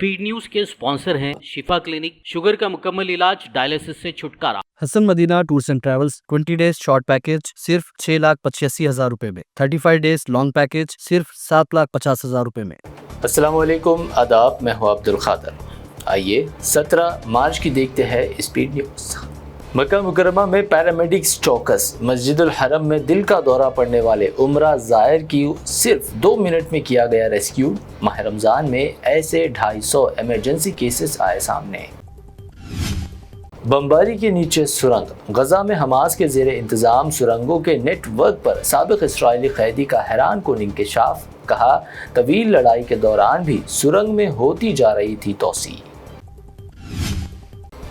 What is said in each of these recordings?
Speed news के sponsor हैं शिफा clinic, sugar का मुकम्मल इलाज, डायलिसिस से छुटकारा। Hasan Madina tours and travels 20 days short package सिर्फ 6,85,000 रुपए में, 35 डेज लॉन्ग पैकेज सिर्फ 7,50,000 रुपए में। अस्सलाम वालेकुम, आदाब, मैं हूं अब्दुल खादर। आइए 17 मार्च की देखते हैं स्पीड न्यूज़। मक्का मुकर्रमा में पैरामेडिक्स चौकस। मस्जिदुल हरम में दिल का दौरा पड़ने वाले उम्रा ज़ायर की सिर्फ 2 मिनट में किया गया रेस्क्यू। माह रमज़ान में ऐसे 250 इमरजेंसी केसेस आए सामने। बमबारी के नीचे सुरंग। गजा में हमास के ज़ेरे इंतज़ाम सुरंगों के नेटवर्क पर साबिक़ इस्राएली कैदी का हैरान कुन इंकशाफ। कहा, तवील लड़ाई के दौरान भी सुरंग में होती जा रही थी तोसी।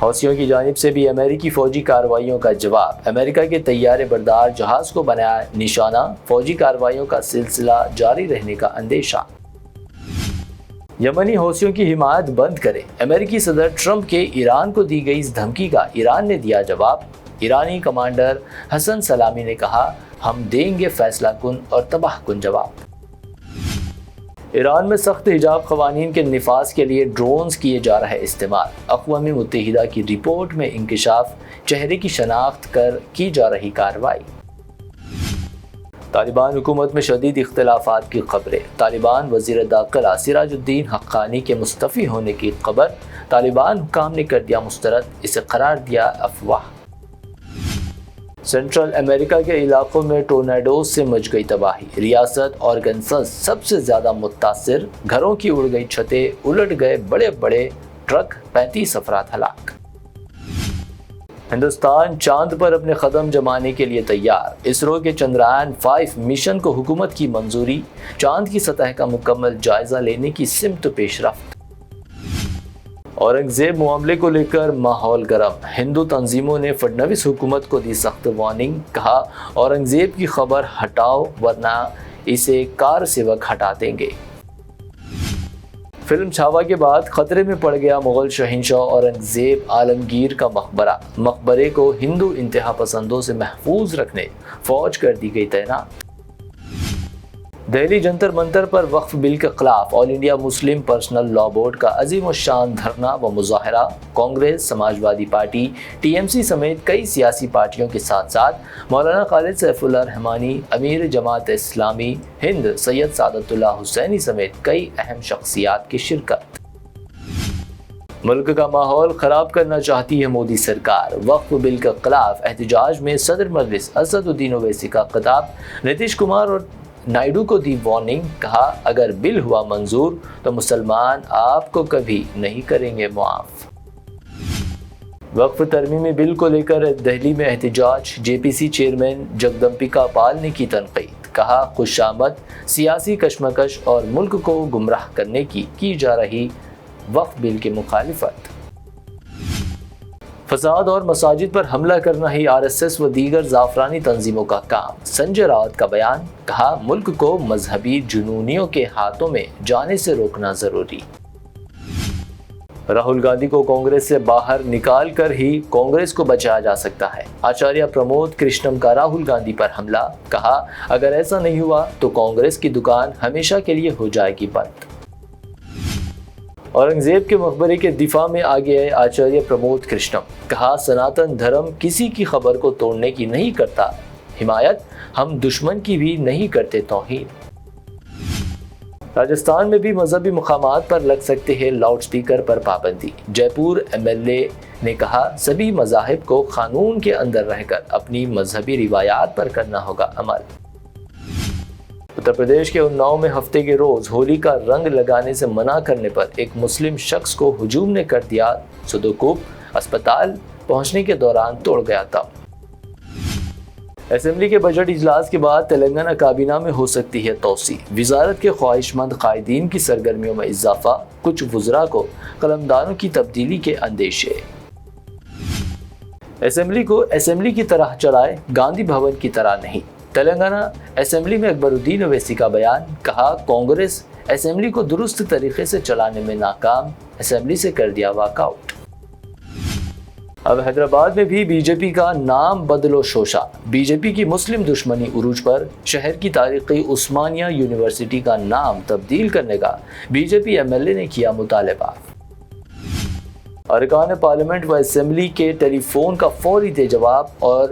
हौसियों की जानिब से भी अमेरिकी फ़ौजी कार्रवाइयों का जवाब। अमेरिका के तैयारे बरदार जहाज़ को बनाया निशाना। फ़ौजी कार्रवाइयों का सिलसिला जारी रहने का अंदेशा। यमनी हौसियों की हिमायत बंद करें। अमेरिकी सदर ट्रंप के ईरान को दी गई इस धमकी का ईरान ने दिया जवाब। ईरानी कमांडर हसन सलामी ने कहा, हम देंगे फैसला कुन और तबाह कुन जवाब। ईरान में सख्त हिजाब क़वानीन के निफाज के लिए ड्रोन्स किए जा रहे इस्तेमाल। अक़वाम मुत्तहिदा की रिपोर्ट में इंकशाफ। चेहरे की शनाख्त कर की जा रही कार्रवाई। तालिबान हुकूमत में शदीद इख्तिलाफात की खबरें। तालिबान वज़ीर दाखिला सिराजुद्दीन हक्कानी के मुस्तफ़ी होने की खबर। तालिबान हुकाम ने कर दिया मुस्तरद, इसे करार दिया अफवाह। सेंट्रल अमेरिका के इलाकों में टोर्नाडोज से मच गई तबाही। रियासत आर्कांसस सबसे ज़्यादा मुतासिर। घरों की उड़ गई छतें, उलट गए बड़े बड़े ट्रक, 35 अफराद हलाक। हिंदुस्तान चांद पर अपने कदम जमाने के लिए तैयार। इसरो के चंद्रयान 5 मिशन को हुकूमत की मंजूरी। चांद की सतह का मुकम्मल जायजा लेने की सिमत पेशरफ्त। औरंगजेब मामले को लेकर माहौल गर्म। हिंदू तंजीमों ने फडनवीस हुकूमत को दी सख्त वार्निंग। कहा, औरंगजेब की खबर हटाओ वरना इसे कार सेवक हटा देंगे। फिल्म छावा के बाद खतरे में पड़ गया मुगल शहंशाह औरंगजेब आलमगीर का मकबरा। मकबरे को हिंदू इंतहा पसंदों से महफूज रखने फौज कर दी गई तैनात। दिल्ली जंतर मंतर पर वक्फ बिल के खिलाफ all India Muslim personal law board का अजीम शान धरना व मुजाहरा। कांग्रेस, समाजवादी पार्टी, टीएमसी समेत कई सियासी पार्टियों के साथ साथ मौलाना खालिद सैफुल्लाह रहमानी, अमीर जमात इस्लामी हिंद सैयद सादतुल्लाह हुसैनी समेत कई अहम शख्सियात की शिरकत। मुल्क का माहौल खराब करना चाहती है मोदी सरकार। वक्फ बिल के खिलाफ एहतजाज में सदर मजलिस असदुद्दीन ओवैसी का खिताब। नीतीश कुमार और नायडू को दी वार्निंग। कहा, अगर बिल हुआ मंजूर तो मुसलमान आपको कभी नहीं करेंगे मुआफ। वक्फ तरमीमी बिल को लेकर दिल्ली में एहतजाज। जेपीसी चेयरमैन जगदम्बिका पाल ने की तनकीद। कहा, खुशामद सियासी कशमकश और मुल्क को गुमराह करने की जा रही वक्फ बिल की मुखालिफत। फसाद और मसाजिद पर हमला करना ही आरएसएस व दीगर जाफरानी तंजीमों का काम। संजय राउत का बयान। कहा, मुल्क को मजहबी जुनूनियों के हाथों में जाने से रोकना जरूरी। राहुल गांधी को कांग्रेस से बाहर निकाल कर ही कांग्रेस को बचाया जा सकता है। आचार्य प्रमोद कृष्णम का राहुल गांधी पर हमला। कहा, अगर ऐसा नहीं हुआ तो कांग्रेस की दुकान हमेशा के लिए हो जाएगी बंद। औरंगजेब के मकबरे के दिफा में आगे आए आचार्य प्रमोद कृष्णम। कहा, सनातन धर्म किसी की खबर को तोड़ने की नहीं करता हिमायत, हम दुश्मन की भी नहीं करते तौहीन। राजस्थान में भी मजहबी मुकामात पर लग सकते हैं लाउड स्पीकर पर पाबंदी। जयपुर एमएलए ने कहा, सभी मजाहिब को कानून के अंदर रहकर अपनी मजहबी रिवायात पर करना होगा अमल। उत्तर प्रदेश के उन्नाव में हफ्ते के रोज होली का रंग लगाने से मना करने पर एक मुस्लिम शख्स को हुजूम ने कर दिया सुदूकूब। अस्पताल पहुंचने के दौरान तोड़ गया दम। असेंबली के बजट इजलास के बाद तेलंगाना काबीना में हो सकती है तोसी। वजारत के ख्वाहिशमंद कायदीन की सरगर्मियों में इजाफा। कुछ वज़रा को कलमदानों की तब्दीली के अंदेशे। असेंबली को असेंबली की तरह चलाए, गांधी भवन की तरह नहीं। तेलंगाना असेंबली में अकबरुद्दीन ओवैसी का बयान। कहा, कांग्रेस असेंबली को दुरुस्त तरीके से चलाने में नाकाम, असेंबली से कर दिया वॉकआउट। اب حیدرآباد میں بھی بی جے پی کا نام بدلو شوشا، بی جے پی کی مسلم دشمنی عروج پر شہر کی تاریخی عثمانیہ یونیورسٹی کا نام تبدیل کرنے کا B J P M L A نے کیا مطالبہ۔ ارکان پارلیمنٹ و اسمبلی کے ٹیلی فون کا فوری دے جواب اور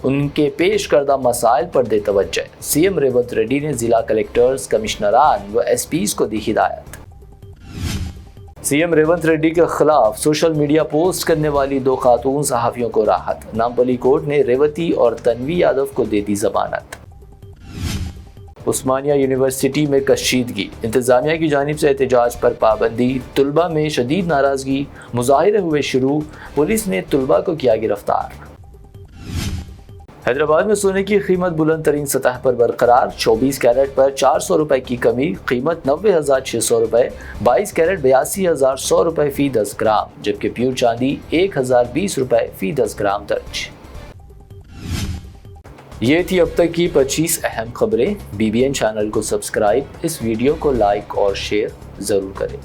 ان کے پیش کردہ مسائل پر دے توجہ، سی ایم ریونت ریڈی نے ضلع کلکٹرز، کمشنران و ایس پیز کو دی ہدایت۔ سی ایم ریونت ریڈی کے خلاف سوشل میڈیا پوسٹ کرنے والی 2 خاتون صحافیوں کو راحت، نامپلی کورٹ نے ریوتی اور تنوی یادو کو دے دی ضمانت۔ عثمانیہ یونیورسٹی میں کشیدگی، انتظامیہ کی جانب سے احتجاج پر پابندی، طلباء میں شدید ناراضگی، مظاہرے ہوئے شروع، پولیس نے طلباء کو کیا گرفتار۔ حیدرآباد میں سونے کی قیمت بلند ترین سطح پر برقرار، 24 کیرٹ پر 400 روپے کی کمی، قیمت 90,600 روپے، 22 کیرٹ 82,100 روپے فی 10 گرام، جبکہ پیور چاندی 1,020 روپے فی 10 گرام درج۔ یہ تھی اب تک کی 25 اہم خبریں۔ بی بی این چینل کو سبسکرائب، اس ویڈیو کو لائک اور شیئر ضرور کریں۔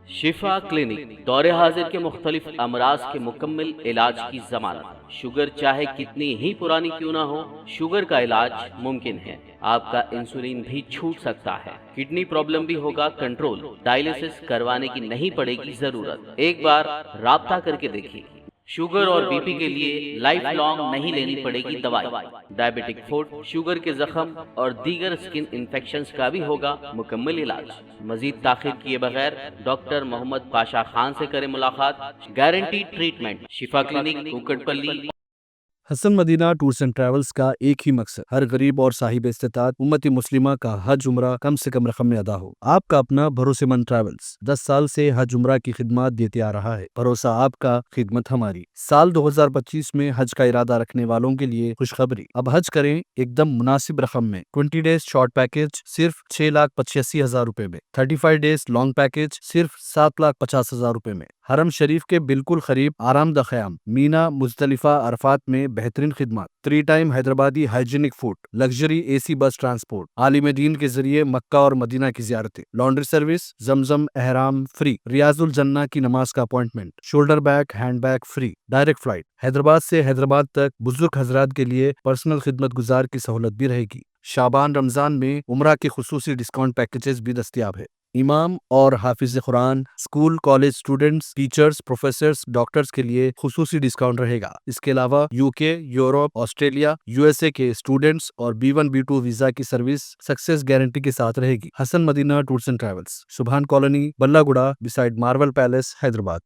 شفا کلینک دور حاضر کے مختلف امراض کے مکمل علاج کی ضمانت، شوگر چاہے کتنی ہی پرانی کیوں نہ ہو، شوگر کا علاج ممکن ہے۔ آپ کا انسولین بھی چھوٹ سکتا ہے، کڈنی پرابلم بھی ہوگا کنٹرول، ڈائلیسس کروانے کی نہیں پڑے گی ضرورت، ایک بار رابطہ کر کے دیکھیے۔ شوگر اور بی پی کے لیے لائف لانگ نہیں لینی پڑے گی دوائی، ڈائبیٹک فوڈ، شوگر کے زخم اور دیگر اسکن انفیکشنز کا بھی ہوگا مکمل علاج۔ مزید تاخیر کیے بغیر ڈاکٹر محمد پاشا خان سے کریں ملاقات، گارنٹی ٹریٹمنٹ، شفا کلینک، کوکٹ پلی۔ حسن مدینہ ٹورز اینڈ ٹریولز کا ایک ہی مقصد، ہر غریب اور صاحب استطاعت امت مسلمہ کا حج عمرہ کم سے کم رقم میں ادا ہو۔ آپ کا اپنا بھروسے مند ٹریولز 10 سال سے حج عمرہ کی خدمات دیتے آ رہا ہے، بھروسہ آپ کا، خدمت ہماری۔ سال 2025 میں حج کا ارادہ رکھنے والوں کے لیے خوشخبری، اب حج کریں ایک دم مناسب رقم میں۔ 20 ڈیز شارٹ پیکج صرف 6,85,000 روپے میں، 35 ڈیز لانگ پیکج صرف 7,50,000 روپے میں۔ حرم شریف کے بالکل قریب آرام دہ قیام، مینا، مزدلفہ، عرفات میں بہترین خدمات، 3 time Hyderabadi hygienic food, luxury A C bus transport, عالم دین کے ذریعے مکہ اور مدینہ کی زیارتیں، لانڈری سروس، زمزم احرام فری، ریاض الجنہ کی نماز کا appointment, shoulder bag, hand bag free, direct flight, Hyderabad سے حیدرآباد تک بزرگ حضرات کے لیے پرسنل خدمت گزار کی سہولت بھی رہے گی۔ شعبان رمضان میں عمرہ کے خصوصی ڈسکاؤنٹ پیکیجز بھی دستیاب ہے۔ امام اور حافظ قرآن، school college students, teachers, professors, doctors کے لیے خصوصی ڈسکاؤنٹ رہے گا۔ اس کے علاوہ UK، یورپ، آسٹریلیا، USA کے اسٹوڈنٹس اور B1 B2 ویزا کی سروس سکسیس گارنٹی کے ساتھ رہے گی۔ حسن مدینہ ٹورز اینڈ ٹریولز، سبحان کالونی، بلہ گڑا، بسائڈ مارول پیلیس، حیدرآباد۔